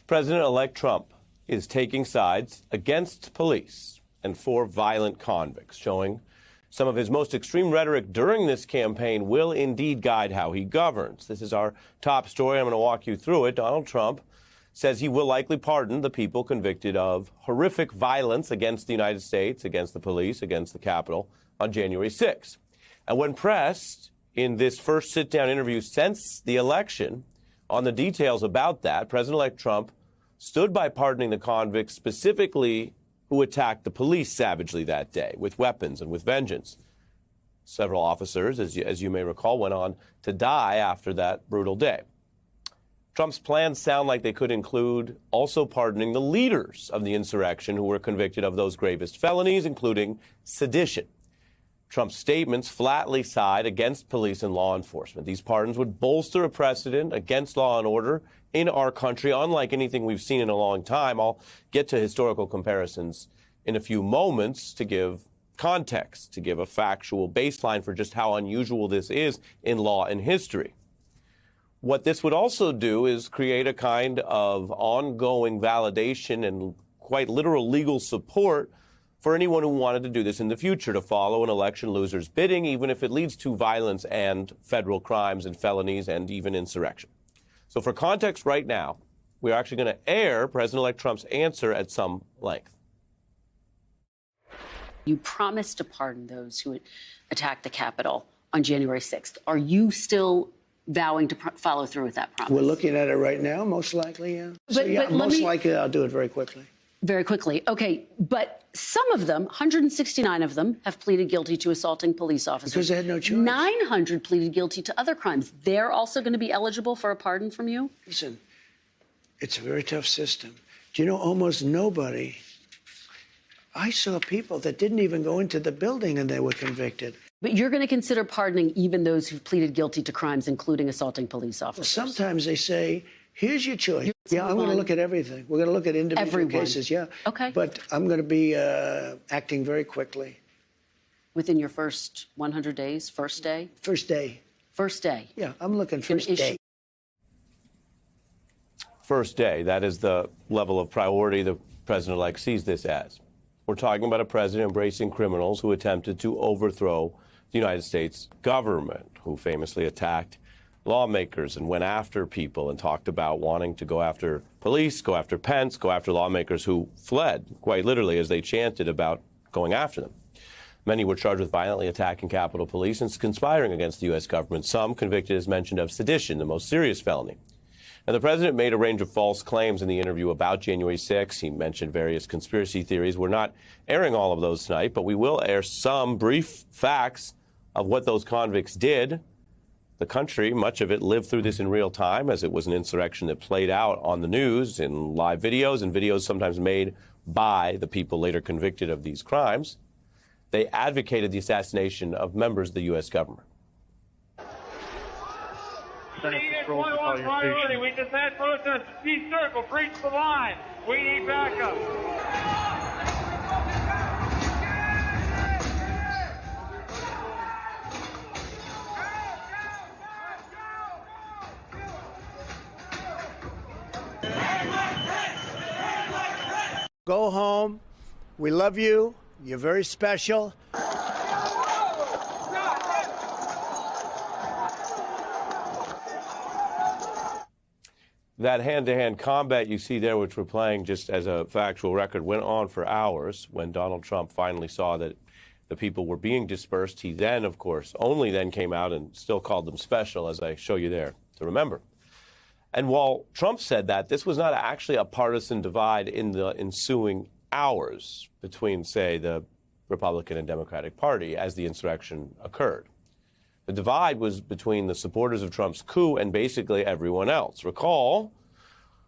President-elect Trump is taking sides against police and for violent convicts, showing some of his most extreme rhetoric during this campaign will indeed guide how he governs. This is our top story. I'm going to walk you through it. Donald Trump says he will likely pardon the people convicted of horrific violence against the United States, against the police, against the Capitol on January 6th. And when pressed in this first sit-down interview since the election on the details about that, President-elect Trump stood by pardoning the convicts, specifically who attacked the police savagely that day with weapons and with vengeance. Several officers, as you may recall, went on to die after that brutal day. Trump's plans sound like they could include also pardoning the leaders of the insurrection who were convicted of those gravest felonies, including sedition. Trump's statements flatly side against police and law enforcement. These pardons would bolster a precedent against law and order in our country, unlike anything we've seen in a long time. I'll get to historical comparisons in a few moments to give context, to give a factual baseline for just how unusual this is in law and history. What this would also do is create a kind of ongoing validation and quite literal legal support for anyone who wanted to do this in the future, to follow an election loser's bidding, even if it leads to violence and federal crimes and felonies and even insurrection. So for context right now, we're actually going to air President-elect Trump's answer at some length. You promised to pardon those who attacked the Capitol on January 6th. Are you still vowing to follow through with that promise? We're looking at it right now, most likely, yeah. But most likely I'll do it very quickly. Very quickly. Okay, but some of them, 169 of them, have pleaded guilty to assaulting police officers. Because they had no choice. 900 pleaded guilty to other crimes. They're also going to be eligible for a pardon from you? Listen, it's a very tough system. Do you know, almost nobody... I saw people that didn't even go into the building and they were convicted. But you're going to consider pardoning even those who've pleaded guilty to crimes, including assaulting police officers? Well, sometimes they say, here's your choice. Yeah, I'm going to look at everything. We're going to look at individual cases, yeah. Okay. But I'm going to be acting very quickly. Within your first 100 days, first day? First day. First day. Yeah, I'm looking first day. First day, that is the level of priority the president-elect sees this as. We're talking about a president embracing criminals who attempted to overthrow the United States government, who famously attacked lawmakers and went after people and talked about wanting to go after police, go after Pence, go after lawmakers who fled, quite literally, as they chanted about going after them. Many were charged with violently attacking Capitol Police and conspiring against the U.S. government, some convicted, as mentioned, of sedition, the most serious felony. And the president made a range of false claims in the interview about January 6th. He mentioned various conspiracy theories. We're not airing all of those tonight, but we will air some brief facts of what those convicts did. The country, much of it, lived through this in real time, as it was an insurrection that played out on the news in live videos and videos sometimes made by the people later convicted of these crimes. They advocated the assassination of members of the U.S. government. We need 21 priority. We just had protesters. Peace circle, breach the line. We need backup. Go home. We love you. You're very special. That hand-to-hand combat you see there, which we're playing just as a factual record, went on for hours. When Donald Trump finally saw that the people were being dispersed, he then, of course, only then came out and still called them special, as I show you there to remember. And while Trump said that, this was not actually a partisan divide in the ensuing hours between, say, the Republican and Democratic Party as the insurrection occurred. The divide was between the supporters of Trump's coup and basically everyone else. Recall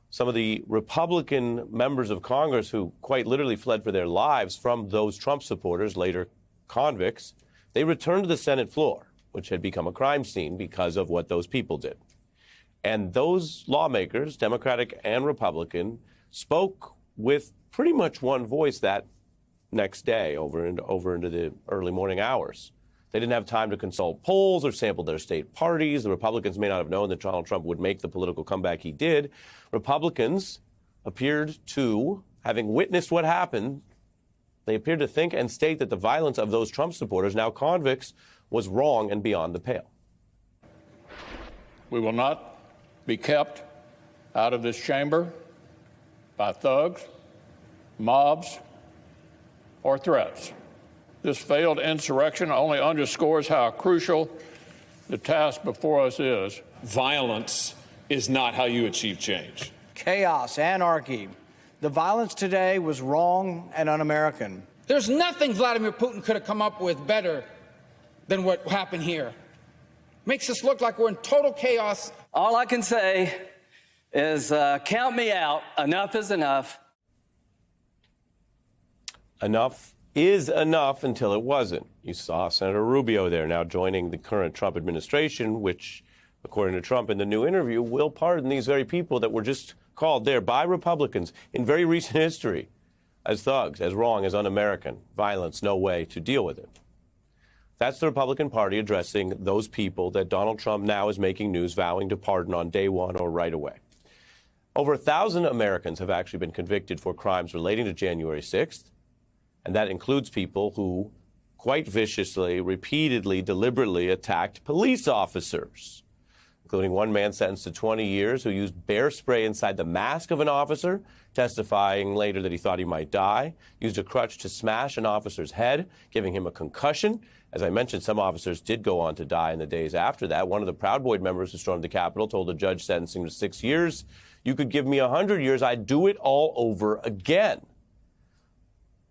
some of the Republican members of Congress who quite literally fled for their lives from those Trump supporters, later convicts. They returned to the Senate floor, which had become a crime scene because of what those people did. And those lawmakers, Democratic and Republican, spoke with pretty much one voice that next day over into the early morning hours. They didn't have time to consult polls or sample their state parties. The Republicans may not have known that Donald Trump would make the political comeback he did. Republicans appeared to, having witnessed what happened, they appeared to think and state that the violence of those Trump supporters, now convicts, was wrong and beyond the pale. We will not be kept out of this chamber by thugs, mobs, or threats. This failed insurrection only underscores how crucial the task before us is. Violence is not how you achieve change. Chaos, anarchy. The violence today was wrong and un-American. There's nothing Vladimir Putin could have come up with better than what happened here. Makes us look like we're in total chaos. All I can say is count me out. Enough is enough. Enough is enough until it wasn't. You saw Senator Rubio there now joining the current Trump administration, which, according to Trump in the new interview, will pardon these very people that were just called there by Republicans in very recent history as thugs, as wrong, as un-American. Violence, no way to deal with it. That's the Republican Party addressing those people that Donald Trump now is making news, vowing to pardon on day one or right away. Over 1,000 Americans have actually been convicted for crimes relating to January 6th, and that includes people who quite viciously, repeatedly, deliberately attacked police officers, including one man sentenced to 20 years who used bear spray inside the mask of an officer, testifying later that he thought he might die, used a crutch to smash an officer's head, giving him a concussion. As I mentioned, some officers did go on to die in the days after that. One of the Proud Boys members who stormed the Capitol told the judge sentencing to 6 years, "You could give me 100 years, I'd do it all over again."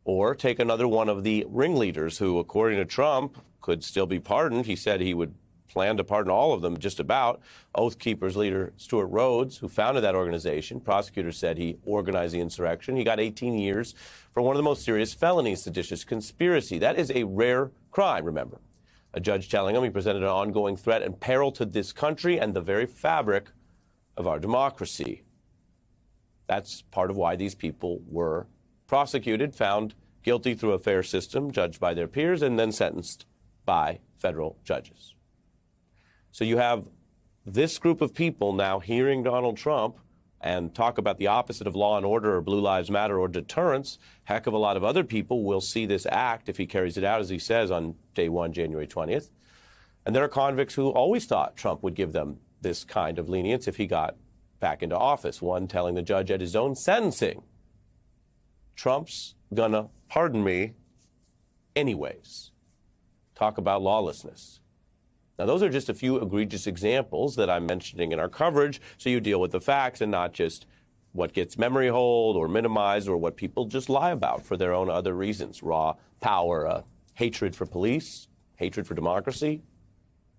Or take another one of the ringleaders who, according to Trump, could still be pardoned. He said he would plan to pardon all of them, just about. Oath Keepers leader Stuart Rhodes, who founded that organization, prosecutors said he organized the insurrection. He got 18 years for one of the most serious felonies, seditious conspiracy. That is a rare crime, remember. A judge telling him he presented an ongoing threat and peril to this country and the very fabric of our democracy. That's part of why these people were prosecuted, found guilty through a fair system, judged by their peers, and then sentenced by federal judges. So you have this group of people now hearing Donald Trump and talk about the opposite of law and order or Blue Lives Matter or deterrence. Heck of a lot of other people will see this act if he carries it out, as he says, on day one, January 20th. And there are convicts who always thought Trump would give them this kind of lenience if he got back into office. One telling the judge at his own sentencing, Trump's gonna pardon me anyways. Talk about lawlessness. Now, those are just a few egregious examples that I'm mentioning in our coverage, so you deal with the facts and not just what gets memory hold or minimized or what people just lie about for their own other reasons. Raw power, hatred for police, hatred for democracy,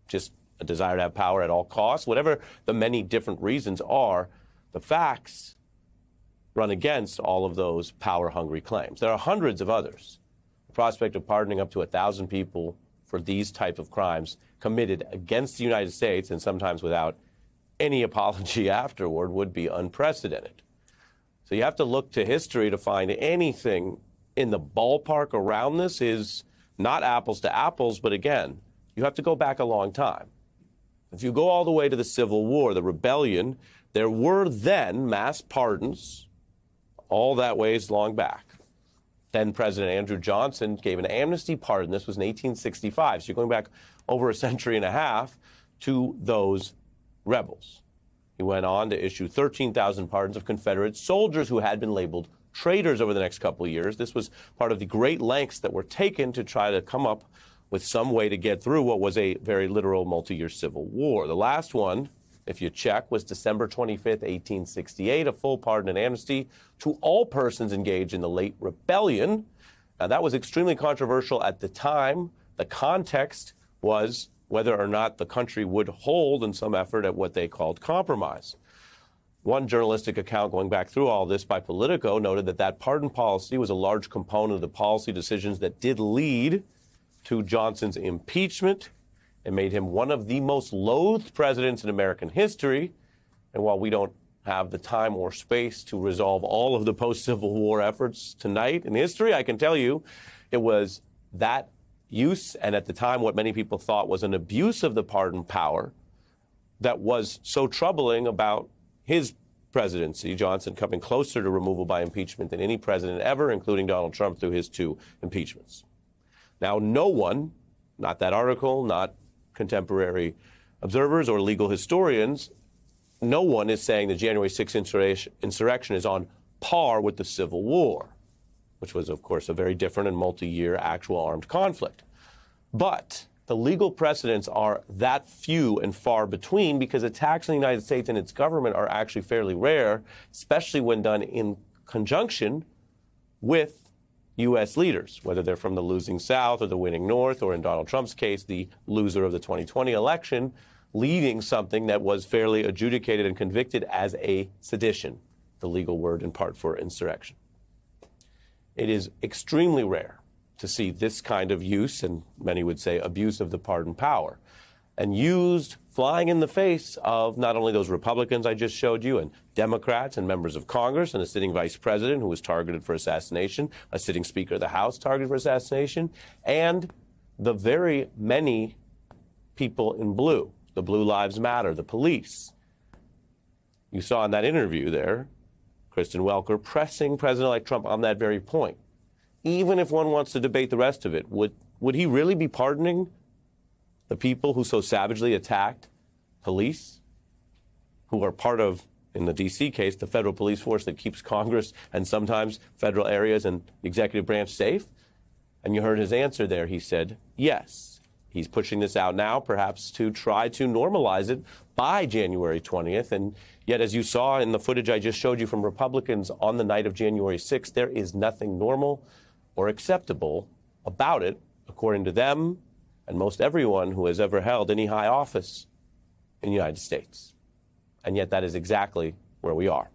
just a desire to have power at all costs. Whatever the many different reasons are, the facts run against all of those power-hungry claims. There are hundreds of others. The prospect of pardoning up to 1,000 people for these type of crimes committed against the United States, and sometimes without any apology afterward, would be unprecedented. So you have to look to history to find anything in the ballpark around this is not apples to apples, but again, you have to go back a long time. If you go all the way to the Civil War, the rebellion, there were then mass pardons all that ways long back. Then President Andrew Johnson gave an amnesty pardon. This was in 1865. So you're going back over a century and a half to those rebels. He went on to issue 13,000 pardons of Confederate soldiers who had been labeled traitors over the next couple of years. This was part of the great lengths that were taken to try to come up with some way to get through what was a very literal multi-year civil war. The last one, if you check, was December 25th, 1868, a full pardon and amnesty to all persons engaged in the late rebellion. Now, that was extremely controversial at the time. The context was whether or not the country would hold in some effort at what they called compromise. One journalistic account going back through all this by Politico noted that that pardon policy was a large component of the policy decisions that did lead to Johnson's impeachment. It made him one of the most loathed presidents in American history. And while we don't have the time or space to resolve all of the post-Civil War efforts tonight in history, I can tell you it was that use, and at the time what many people thought was an abuse of the pardon power, that was so troubling about his presidency, Johnson coming closer to removal by impeachment than any president ever, including Donald Trump through his 2 impeachments. Now, no one, not that article, not contemporary observers or legal historians, no one is saying the January 6th insurrection is on par with the Civil War, which was, of course, a very different and multi-year actual armed conflict. But the legal precedents are that few and far between because attacks on the United States and its government are actually fairly rare, especially when done in conjunction with U.S. leaders, whether they're from the losing South or the winning North, or in Donald Trump's case, the loser of the 2020 election, leading something that was fairly adjudicated and convicted as a sedition, the legal word in part for insurrection. It is extremely rare to see this kind of use, and many would say abuse of the pardon power, and used flying in the face of not only those Republicans I just showed you, and Democrats and members of Congress, and a sitting vice president who was targeted for assassination, a sitting Speaker of the House targeted for assassination, and the very many people in blue, the Blue Lives Matter, the police. You saw in that interview there, Kristen Welker pressing President-elect Trump on that very point. Even if one wants to debate the rest of it, would he really be pardoning the people who so savagely attacked police, who are part of, in the D.C. case, the federal police force that keeps Congress and sometimes federal areas and the executive branch safe? And you heard his answer there. He said, yes, he's pushing this out now, perhaps to try to normalize it by January 20th. And yet, as you saw in the footage I just showed you from Republicans on the night of January 6th, there is nothing normal or acceptable about it, according to them and most everyone who has ever held any high office in the United States. And yet that is exactly where we are.